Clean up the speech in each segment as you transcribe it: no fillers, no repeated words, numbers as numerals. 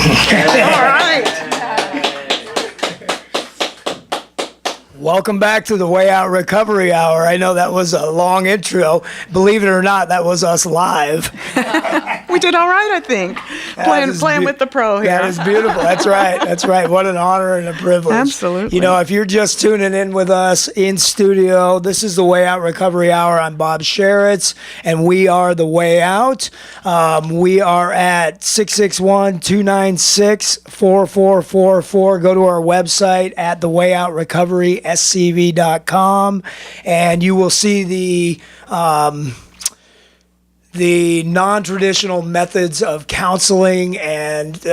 All right. Welcome back to the Way Out Recovery Hour. I know that was a long intro. Believe it or not, that was us live. We did all right, I think. Playing with the pro here. That is beautiful. That's right. That's right. What an honor and a privilege. Absolutely. You know, if you're just tuning in with us in studio, this is the Way Out Recovery Hour. I'm Bob Sharits, and we are the Way Out. We are at 661-296-4444. Go to our website at thewayoutrcoveryscv.com, and you will see the non-traditional methods of counseling and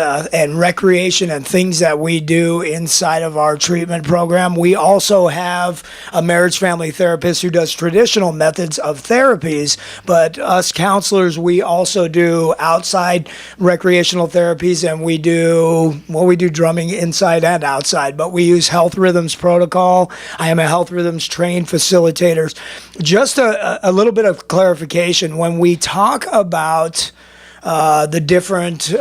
recreation and things that we do inside of our treatment program. We also have a marriage family therapist who does traditional methods of therapies, but us counselors, we also do outside recreational therapies, and we do drumming inside and outside, but we use HealthRHYTHMS protocol. I am a HealthRHYTHMS trained facilitator. Just a little bit of clarification. When we talk about the different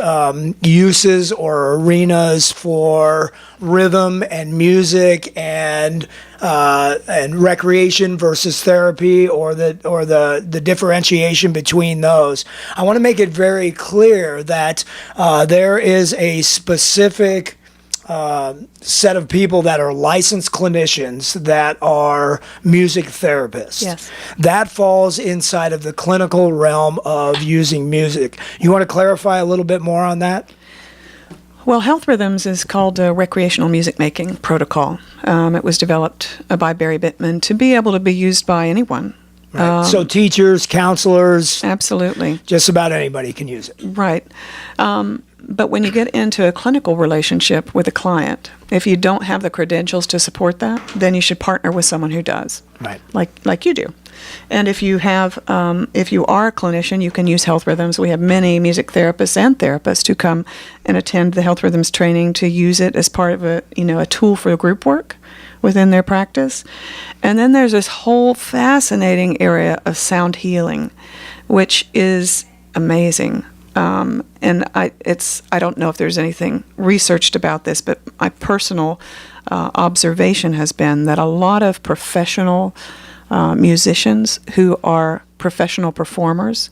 uses or arenas for rhythm and music and recreation versus therapy, or the differentiation between those, I want to make it very clear that there is a specific set of people that are licensed clinicians that are music therapists. Yes. That falls inside of the clinical realm of using music. You want to clarify a little bit more on that? Well, HealthRHYTHMS is called a recreational music making protocol. It was developed by Barry Bittman to be able to be used by anyone. Right. So teachers, counselors, Absolutely. just about anybody can use it. Right. But when you get into a clinical relationship with a client, if you don't have the credentials to support that, then you should partner with someone who does. Right. Like you do. And if you have, if you are a clinician, you can use HealthRHYTHMS. We have many music therapists and therapists who come and attend the HealthRHYTHMS training to use it as part of a tool for group work within their practice. And then there's this whole fascinating area of sound healing, which is amazing. And I don't know if there's anything researched about this, but my personal observation has been that a lot of professional musicians who are professional performers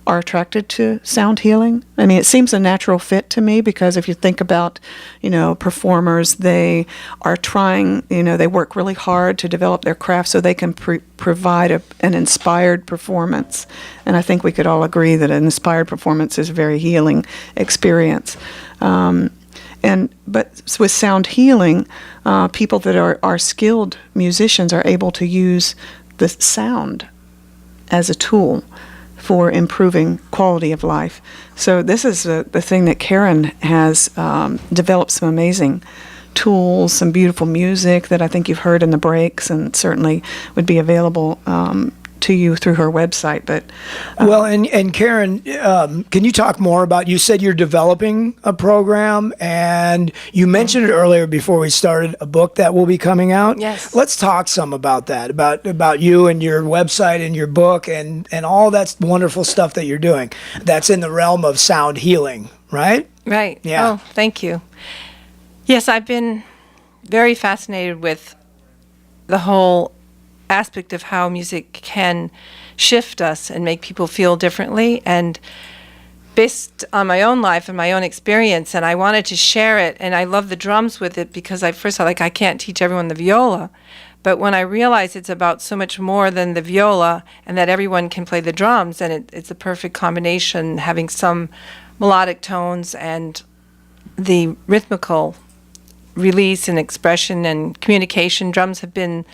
are attracted to sound healing. I mean, it seems a natural fit to me, because if you think about, performers, they are trying, they work really hard to develop their craft so they can provide an inspired performance. And I think we could all agree that an inspired performance is a very healing experience. But with sound healing, people that are skilled musicians are able to use the sound as a tool for improving quality of life. So this is the thing that Karen has developed some amazing tools, some beautiful music that I think you've heard in the breaks, and certainly would be available to you through her website. But well, and Karen, can you talk more about, you said you're developing a program, and you mentioned it earlier before we started, a book that will be coming out. Yes. Let's talk some about that, about you and your website and your book and all that wonderful stuff that you're doing. That's in the realm of sound healing, right? Right. Yeah. Oh, thank you. Yes, I've been very fascinated with the whole aspect of how music can shift us and make people feel differently, and based on my own life and my own experience, and I wanted to share it, and I love the drums with it, because I first thought, I can't teach everyone the viola, but when I realized it's about so much more than the viola, and that everyone can play the drums, and it's a perfect combination, having some melodic tones and the rhythmical release and expression and communication. Drums have been,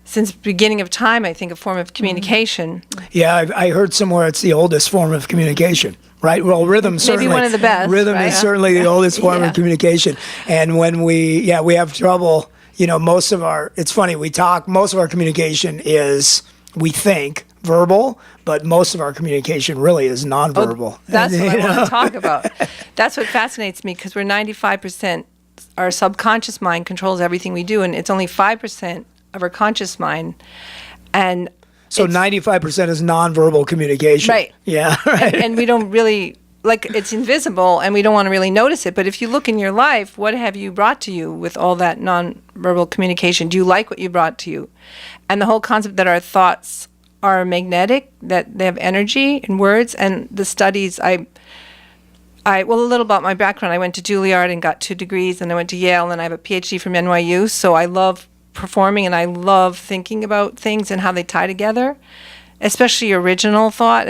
since the beginning of time, I think, a form of communication. Yeah, I heard somewhere it's the oldest form of communication, right? Well, rhythm certainly. Maybe one of the best. Rhythm right? is certainly the oldest form Yeah. of communication. And when we have trouble, it's funny, we talk, most of our communication is, we think, verbal, but most of our communication really is nonverbal. That's what I want to talk about. That's what fascinates me, because we're 95%, our subconscious mind controls everything we do, and it's only 5% of our conscious mind. And so 95% is nonverbal communication. Right. Yeah, right. And we don't really like it's invisible and we don't want to really notice it. But if you look in your life, what have you brought to you with all that nonverbal communication? Do you like what you brought to you? And the whole concept that our thoughts are magnetic, that they have energy in words, and the studies, well, a little about my background. I went to Juilliard and got 2 degrees, and I went to Yale, and I have a PhD from NYU. So I love performing, and I love thinking about things and how they tie together, especially original thought.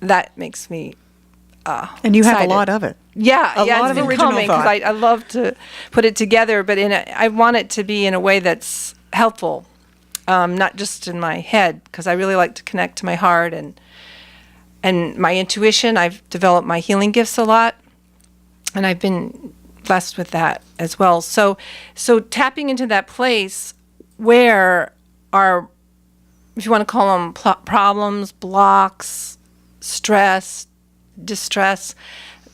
That makes me And you have excited. a lot of it. Yeah, A yeah, lot it's of been original coming thought. because I love to put it together, but I want it to be in a way that's helpful, not just in my head, because I really like to connect to my heart and my intuition. I've developed my healing gifts a lot, and I've been blessed with that as well. So tapping into that place where our, if you want to call them problems, blocks, stress, distress,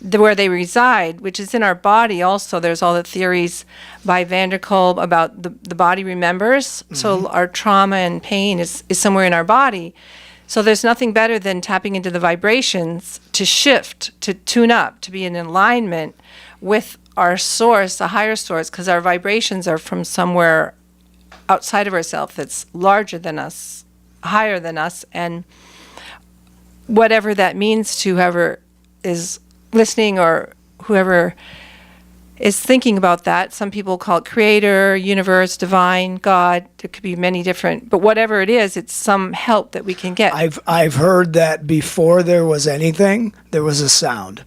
where they reside, which is in our body also. There's all the theories by van der Kolk about the body remembers. Mm-hmm. So our trauma and pain is somewhere in our body. So there's nothing better than tapping into the vibrations to shift, to tune up, to be in alignment with our source, a higher source, because our vibrations are from somewhere outside of ourselves that's larger than us, higher than us, and whatever that means to whoever is listening or whoever is thinking about that. Some people call it creator, universe, divine, God. There could be many different, but whatever it is, it's some help that we can get. I've heard that before there was anything, there was a sound.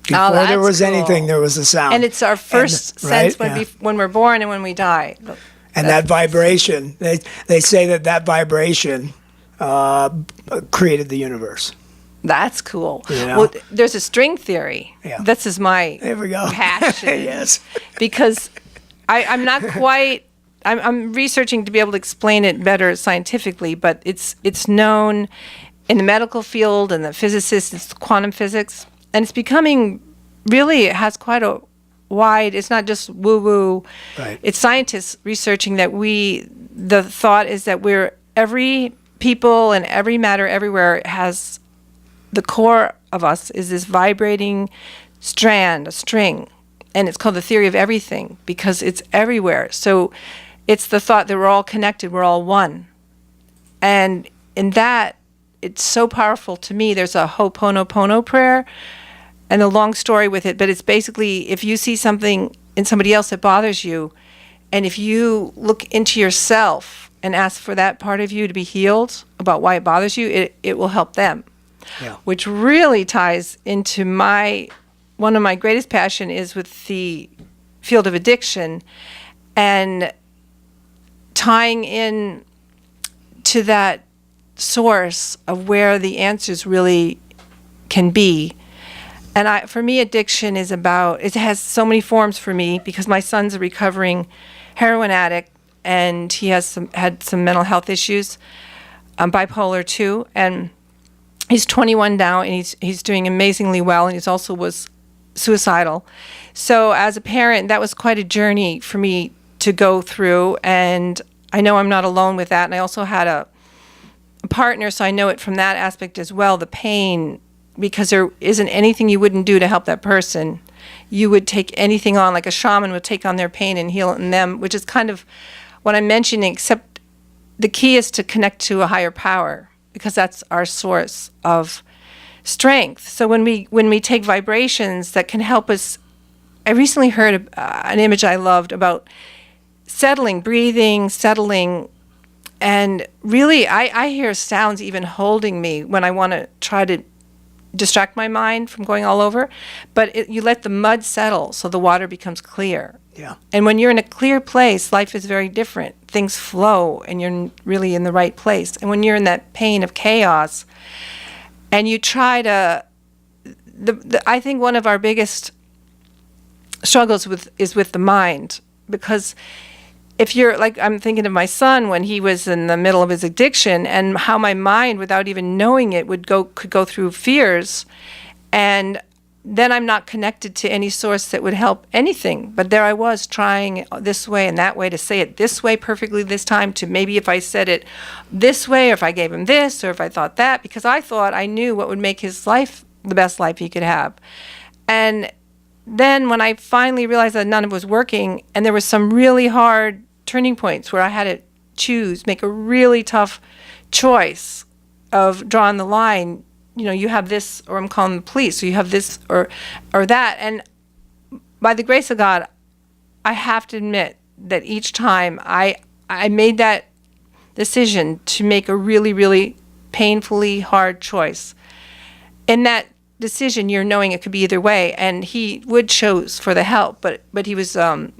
Before there was anything, there was a sound. And it's our first sense when we're born and when we die. And that vibration, they say that vibration created the universe. That's cool. You know? Well, there's a string theory. Yeah. This is my There we go. passion. Yes. Because I'm not quite, I'm researching to be able to explain it better scientifically, but it's known in the medical field and the physicists, it's quantum physics, and it's becoming, really, it has quite a wide, it's not just woo-woo. Right. It's scientists researching that the thought is that every people and every matter everywhere has, the core of us is this vibrating strand, a string, and it's called the theory of everything because it's everywhere. So it's the thought that we're all connected, we're all one. And in that, it's so powerful to me. There's a Ho'oponopono prayer and a long story with it, but it's basically if you see something in somebody else that bothers you, and if you look into yourself and ask for that part of you to be healed about why it bothers you, it will help them. Yeah. Which really ties into one of my greatest passion is with the field of addiction and tying in to that source of where the answers really can be. And for me, addiction is about, it has so many forms for me because my son's a recovering heroin addict and he has had some mental health issues, bipolar too, and he's 21 now, and he's doing amazingly well, and he also was suicidal. So as a parent, that was quite a journey for me to go through, and I know I'm not alone with that. And I also had a partner, so I know it from that aspect as well, the pain, because there isn't anything you wouldn't do to help that person. You would take anything on, like a shaman would take on their pain and heal it in them, which is kind of what I'm mentioning, except the key is to connect to a higher power, because that's our source of strength. So when we take vibrations that can help us, I recently heard an image I loved about settling, breathing, settling, and really I hear sounds even holding me when I want to try to distract my mind from going all over. But you let the mud settle so the water becomes clear. Yeah. And when you're in a clear place, life is very different. Things flow and you're really in the right place. And when you're in that pain of chaos and you try to, I think one of our biggest struggles is with the mind, because if you're like, I'm thinking of my son when he was in the middle of his addiction and how my mind, without even knowing it, could go through fears, and then I'm not connected to any source that would help anything. But there I was trying this way and that way to say it this way perfectly this time, to maybe if I said it this way, or if I gave him this, or if I thought that, because I thought I knew what would make his life the best life he could have. And then when I finally realized that none of it was working, and there was some really hard turning points where I had to make a really tough choice of drawing the line. You have this, or I'm calling the police, or you have this or that. And by the grace of God, I have to admit that each time I made that decision to make a really, really painfully hard choice. In that decision, you're knowing it could be either way, and he would chose for the help, but he was a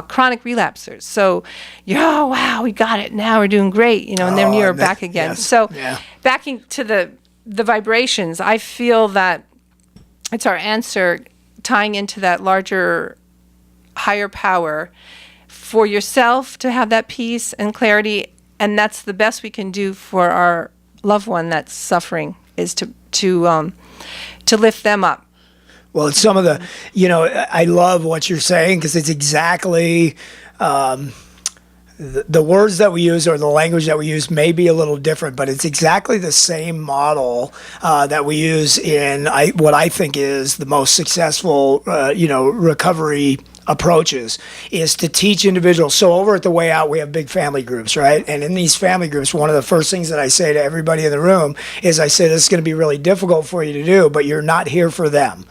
chronic relapser. So oh wow, we got it, now we're doing great, and then you're back again. Yes. So Yeah. backing to the vibrations, I feel that it's our answer tying into that larger, higher power for yourself to have that peace and clarity, and that's the best we can do for our loved one that's suffering, is to lift them up. Well, it's some of the, I love what you're saying, because it's exactly the words that we use, or the language that we use, may be a little different, but it's exactly the same model that we use in what I think is the most successful, recovery approaches, is to teach individuals. So over at the Way Out, we have big family groups, right? And in these family groups, one of the first things that I say to everybody in the room is, I say, this is going to be really difficult for you to do, but you're not here for them.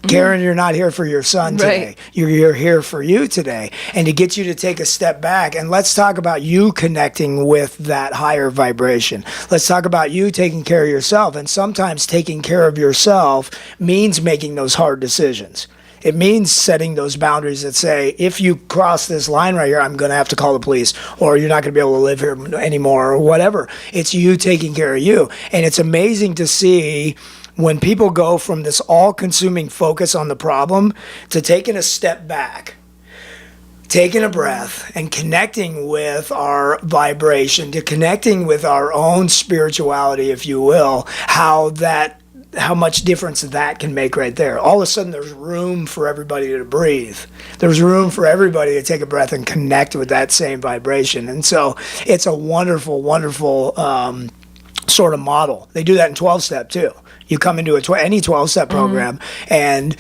Karen, you're not here for your son today. Right. You're here for you today. And to get you to take a step back, and let's talk about you connecting with that higher vibration. Let's talk about you taking care of yourself. And sometimes taking care of yourself means making those hard decisions. It means setting those boundaries that say, if you cross this line right here, I'm going to have to call the police, or you're not going to be able to live here anymore, or whatever. It's you taking care of you. And it's amazing to see when people go from this all-consuming focus on the problem to taking a step back, taking a breath, and connecting with our vibration, to connecting with our own spirituality, if you will, how much difference that can make right there. All of a sudden, there's room for everybody to breathe. There's room for everybody to take a breath and connect with that same vibration. And so it's a wonderful, wonderful sort of model. They do that in 12-step too. You come into any 12-step program, and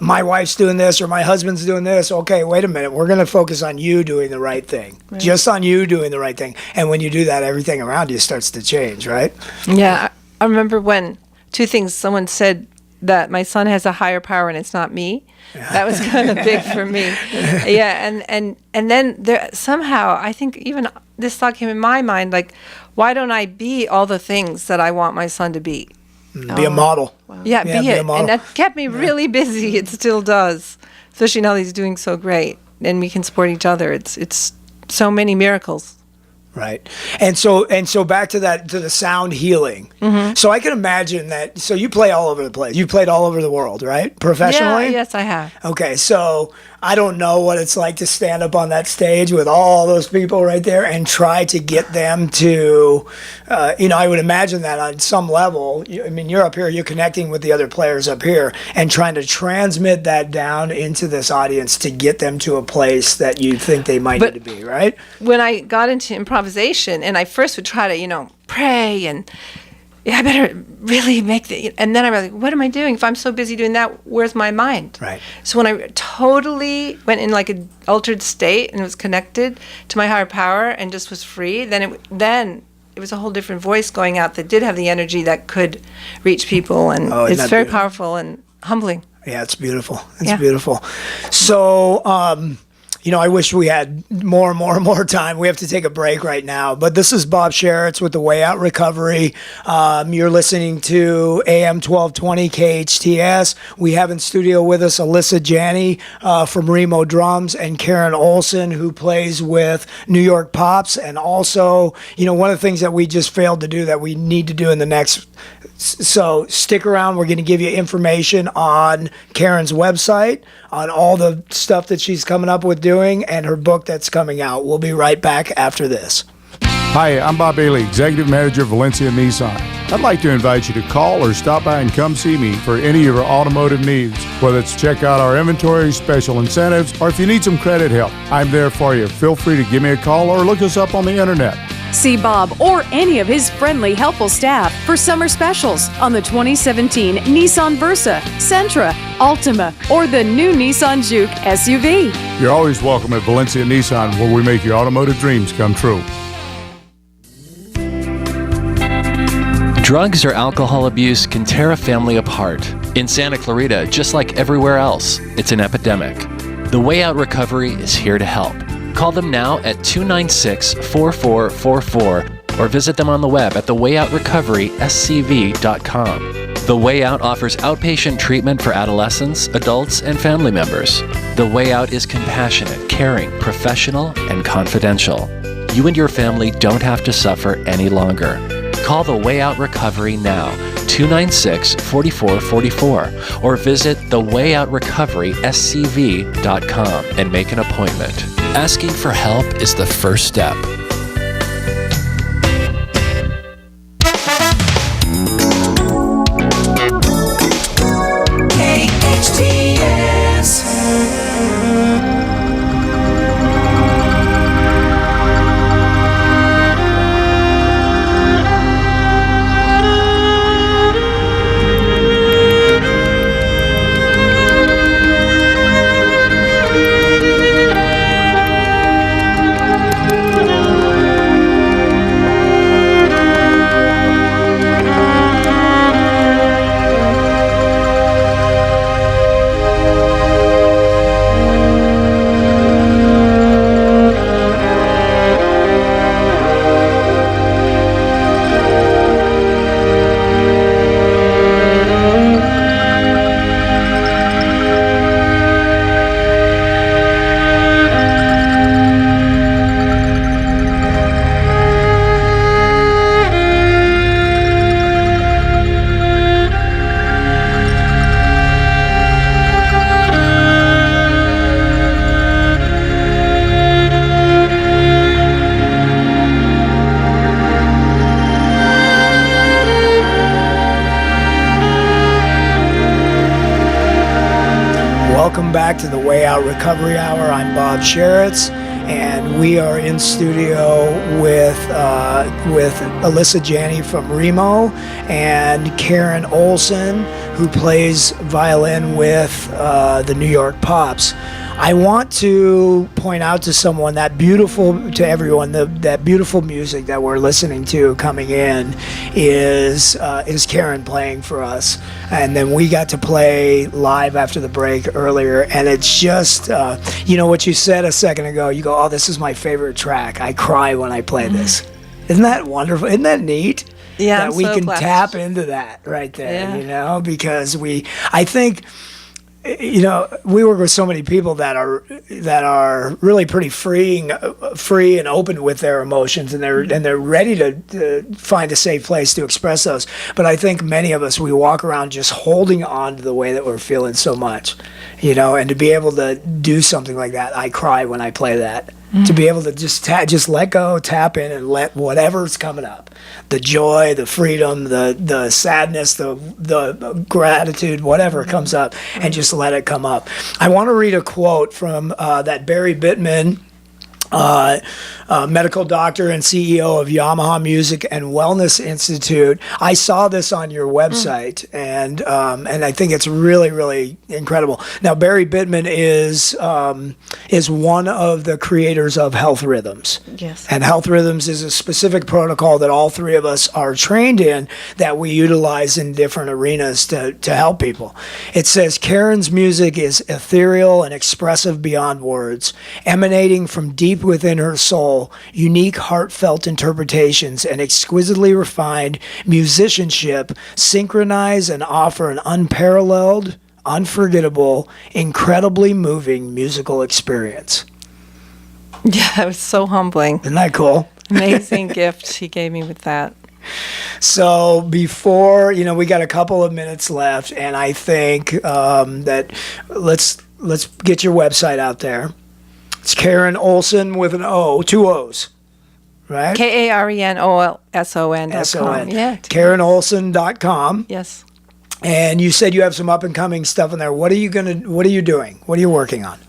my wife's doing this, or my husband's doing this. Okay, wait a minute. We're going to focus on you doing the right thing, just on you doing the right thing. And when you do that, everything around you starts to change, right? Yeah, I remember when two things. Someone said that my son has a higher power and it's not me. That was kind of big for me. Yeah, and then there somehow, I think even this thought came in my mind, like, why don't I be all the things that I want my son to be? Be a model. Wow. Yeah, be it. And that kept me really busy. It still does, especially now that he's doing so great, and we can support each other. It's so many miracles. Right. And so back to the sound healing. Mm-hmm. So I can imagine that. So you play all over the place. You played all over the world, right? Professionally? Yeah, yes, I have. Okay. So I don't know what it's like to stand up on that stage with all those people right there and try to get them to, I would imagine that on some level, you're up here, you're connecting with the other players up here and trying to transmit that down into this audience to get them to a place that you think they might need to be, right? When I got into improvisation, and I first would try to, pray and I better really make and then I'm like, what am I doing? If I'm so busy doing that, where's my mind? Right. So when I totally went in like an altered state and was connected to my higher power and just was free, then it was a whole different voice going out that did have the energy that could reach people, and it's very powerful and humbling. Yeah, it's beautiful. It's beautiful. So, I wish we had more time. We have to take a break right now. But this is Bob Sharits with the Way Out Recovery. You're listening to AM 1220 KHTS. We have in studio with us Alyssa Janney from Remo Drums, and Karen Olson, who plays with New York Pops. And also, one of the things that we just failed to do that we need to do in the next. So stick around. We're going to give you information on Karen's website, on all the stuff that she's coming up with doing, and her book that's coming out. We'll be right back after this. Hi, I'm Bob Bailey, Executive Manager of Valencia Nissan. I'd like to invite you to call or stop by and come see me for any of your automotive needs, whether it's check out our inventory, special incentives, or if you need some credit help. I'm there for you. Feel free to give me a call or look us up on the internet. See Bob or any of his friendly, helpful staff for summer specials on the 2017 Nissan Versa, Sentra, Altima, or the new Nissan Juke SUV. You're always welcome at Valencia Nissan, where we make your automotive dreams come true. Drugs or alcohol abuse can tear a family apart. In Santa Clarita, just like everywhere else, it's an epidemic. The Way Out Recovery is here to help. Call them now at 296-4444 or visit them on the web at thewayoutrrecoveryscv.com. The Way Out offers outpatient treatment for adolescents, adults, and family members. The Way Out is compassionate, caring, professional, and confidential. You and your family don't have to suffer any longer. Call the Way Out Recovery now, 296-4444, or visit thewayoutrrecoveryscv.com and make an appointment. Asking for help is the first step. KHTS. Welcome back to the Way Out Recovery Hour. I'm Bob Sharits, and we are in studio with Alyssa Janney from Remo and Karen Olson, who plays violin with the New York Pops. I want to point out to someone that everyone, that beautiful music that we're listening to coming in is Karen playing for us. And then we got to play live after the break earlier, and it's just, what you said a second ago, you go, oh, this is my favorite track. I cry when I play this. Isn't that wonderful? Isn't that neat? Yeah, that I'm we so can glad. tap into that right there, Yeah. because I think, we work with so many people that are really pretty free and open with their emotions, and they're ready to find a safe place to express those. But I think many of us, we walk around just holding on to the way that we're feeling so much, and to be able to do something like that, I cry when I play that. To be able to just let go, tap in, and let whatever's coming up, the joy, the freedom, the sadness, the gratitude, whatever comes up, and just let it come up. I want to read a quote from that Barry Bittman, medical doctor and CEO of Yamaha Music and Wellness Institute. I saw this on your website, and I think it's really, really incredible. Now, Barry Bittman is one of the creators of HealthRHYTHMS. Yes. And HealthRHYTHMS is a specific protocol that all three of us are trained in that we utilize in different arenas to help people. It says, Karen's music is ethereal and expressive beyond words, emanating from deep within her soul, unique heartfelt interpretations and exquisitely refined musicianship synchronize and offer an unparalleled, unforgettable, incredibly moving musical experience. Yeah, it was so humbling. Isn't that cool? Amazing gift he gave me with that. So before, we got a couple of minutes left, and I think that let's get your website out there. It's Karen Olson with an O, two O's, right? KarenOlson.com. Yeah. KarenOlson.com. Yes. And you said you have some up and coming stuff in there. What are you doing? What are you working on?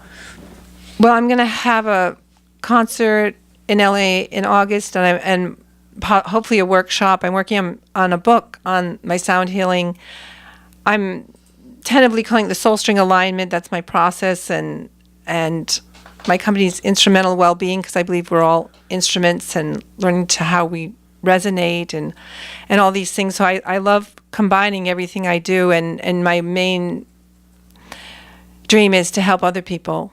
Well, I'm going to have a concert in LA in August, and hopefully a workshop. I'm working on a book on my sound healing. I'm tentatively calling it the soul string alignment. That's my process, and my company's instrumental well-being, because I believe we're all instruments, and learning to how we resonate and all these things. So I love combining everything I do, and my main dream is to help other people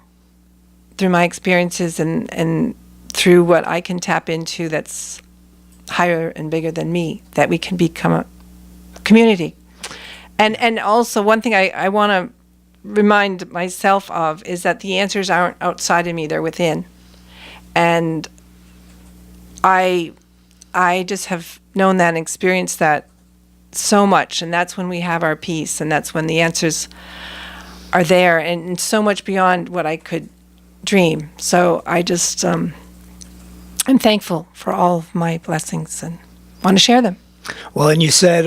through my experiences and through what I can tap into that's higher and bigger than me, that we can become a community. And also one thing I want to remind myself of is that the answers aren't outside of me, they're within. And I just have known that and experienced that so much, and that's when we have our peace, and that's when the answers are there, and so much beyond what I could dream. So I just I'm thankful for all of my blessings and want to share them. Well, and you said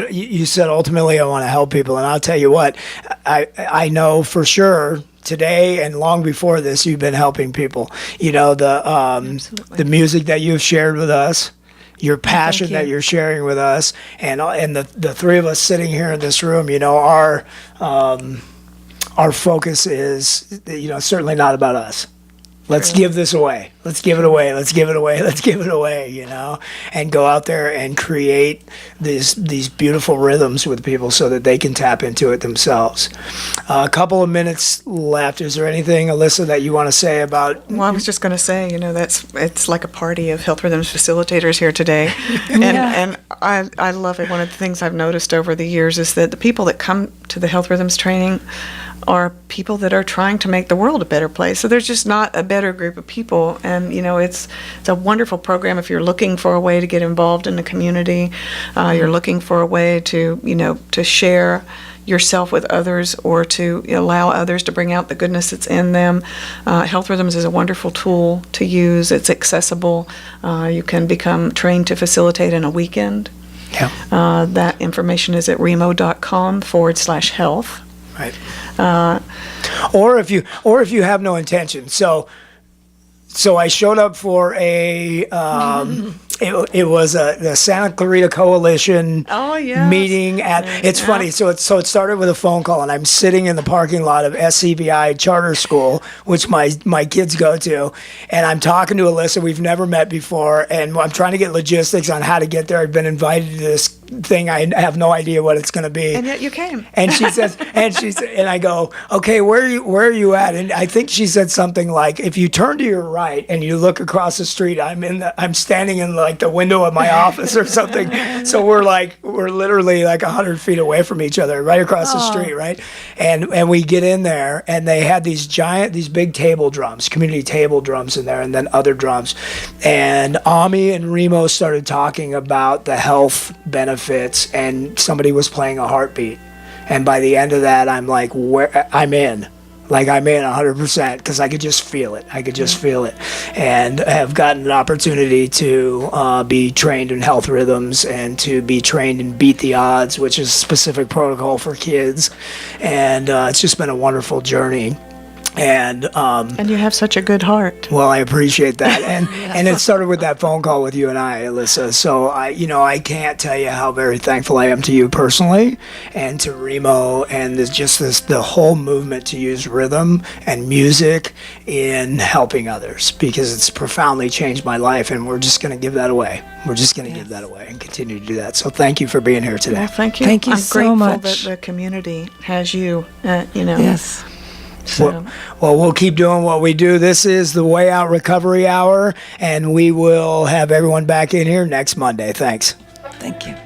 ultimately I want to help people, and I'll tell you what, I know for sure today and long before this you've been helping people. You know, the music that you've shared with us, your passion that you're sharing with us, and the three of us sitting here in this room, you know, our focus is, you know, certainly not about us. Let's give this away. Let's give it away. Let's give it away. Let's give it away, you know, and go out there and create these beautiful rhythms with people so that they can tap into it themselves. A couple of minutes left. Is there anything, Alyssa, that you want to say about? Well, I was just going to say, you know, it's like a party of Health Rhythms facilitators here today. And I love it. One of the things I've noticed over the years is that the people that come to the Health Rhythms training are people that are trying to make the world a better place. So there's just not a better group of people. And, you know, it's a wonderful program if you're looking for a way to get involved in the community. You're looking for a way to, you know, to share yourself with others, or to allow others to bring out the goodness that's in them. Health Rhythms is a wonderful tool to use. It's accessible. You can become trained to facilitate in a weekend. Yeah. That information is at remo.com/health. Right. Or if you have no intention. So I showed up for a it was the Santa Clarita Coalition meeting at. It's funny. So it started with a phone call, and I'm sitting in the parking lot of SCBI Charter School, which my kids go to, and I'm talking to Alyssa. We've never met before, and I'm trying to get logistics on how to get there. I've been invited to this thing. I have no idea what it's going to be. And yet you came. And she says, and I go, okay, where are you at? And I think she said something like, if you turn to your right and you look across the street, I'm standing in like the window of my office or something. So we're literally like 100 feet away from each other, right across the street, right? And we get in there, and they had these big table drums, community table drums in there, and then other drums. And Ami and Remo started talking about the health benefits, and somebody was playing a heartbeat. And by the end of that, I'm like, I'm in 100%, because I could just feel it. And have gotten an opportunity to be trained in health rhythms, and to be trained in Beat the Odds, which is a specific protocol for kids. And it's just been a wonderful journey. And you have such a good heart. Well, I appreciate that, and it started with that phone call with you and I, Alyssa. So I can't tell you how very thankful I am to you personally, and to Remo, and the whole movement to use rhythm and music in helping others, because it's profoundly changed my life, and we're just going to give that away. We're just going to give that away and continue to do that. So thank you for being here today. Well, thank you. Thank you I'm so grateful much that the community has you. Yes. So. Well, we'll keep doing what we do. This is the Way Out Recovery Hour, and we will have everyone back in here next Monday. Thanks. Thank you.